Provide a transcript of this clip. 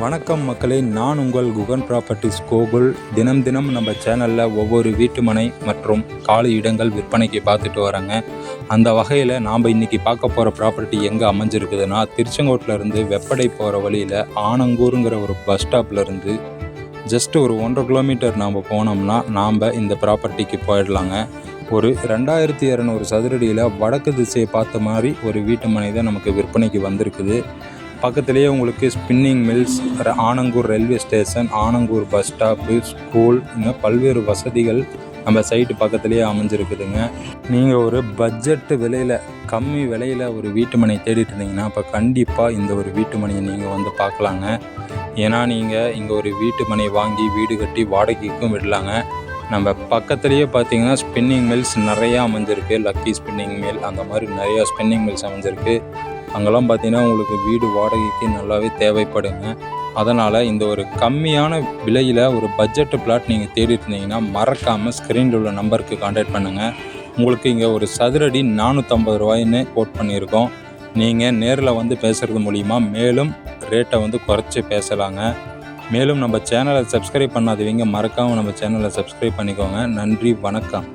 வணக்கம் மக்களே, நான் உங்கள் குகன் ப்ராப்பர்ட்டிஸ் கோகுல். தினம் தினம் நம்ம சேனலில் ஒவ்வொரு வீட்டு மனை மற்றும் காலி இடங்கள் விற்பனைக்கு பார்த்துட்டு வராங்க. அந்த வகையில் நாம் இன்றைக்கி பார்க்க போகிற ப்ராப்பர்ட்டி எங்கே அமைஞ்சிருக்குதுன்னா, திருச்செங்கோட்டிலேருந்து வெப்படை போகிற வழியில் ஆனங்கூருங்கிற ஒரு பஸ் ஸ்டாப்லேருந்து ஜஸ்ட் ஒரு 1.5 கிலோமீட்டர் நாம் போனோம்னா நாம் இந்த ப்ராப்பர்ட்டிக்கு போயிடலாங்க. ஒரு 2200 சதுரடியில் வடக்கு திசையை பார்த்த மாதிரி ஒரு வீட்டு மனை தான் நமக்கு விற்பனைக்கு வந்திருக்குது. பக்கத்துலேயே உங்களுக்கு spinning mills, Anangur railway station, Anangur bus stop, school, இன்னும் பல்வேறு வசதிகள் நம்ம சைட்டு பக்கத்துலேயே அமைஞ்சிருக்குதுங்க. நீங்கள் ஒரு பட்ஜெட்டு விலையில், கம்மி விலையில் ஒரு வீட்டு மனை தேடிட்டு இருந்தீங்கன்னா இப்போ கண்டிப்பாக இந்த ஒரு வீட்டு மனையை நீங்கள் வந்து பார்க்கலாங்க. ஏன்னா நீங்கள் இங்கே ஒரு வீட்டு மனை வாங்கி வீடு கட்டி வாடகைக்கும் விடலாங்க. நம்ம பக்கத்துலேயே பார்த்தீங்கன்னா ஸ்பின்னிங் மில்ஸ் நிறையா அமைஞ்சிருக்கு. லக்கி ஸ்பின்னிங் மில், அந்த மாதிரி நிறையா ஸ்பின்னிங் மில்ஸ் அமைஞ்சிருக்கு. அங்கெல்லாம் பார்த்தீங்கன்னா உங்களுக்கு வீடு வாடகைக்கு நல்லாவே தேவைப்படுங்க. அதனால் இந்த ஒரு கம்மியான விலையில் ஒரு பட்ஜெட்டு பிளாட் நீங்கள் தேடிட்டு இருந்தீங்கன்னா மறக்காமல் ஸ்க்ரீனில் உள்ள நம்பருக்கு கான்டாக்ட் பண்ணுங்கள். உங்களுக்கு இங்கே ஒரு சதுரடி 450 ரூபாய்ன்னு கோட் பண்ணியிருக்கோம். நீங்கள் நேரில் வந்து பேசுகிறது மூலிமா மேலும் ரேட்டை வந்து குறைச்சி பேசலாங்க. மேலும் நம்ம சேனலை சப்ஸ்கிரைப் பண்ணாதவங்க மறக்காமல் நம்ம சேனலை சப்ஸ்கிரைப் பண்ணிக்கோங்க. நன்றி, வணக்கம்.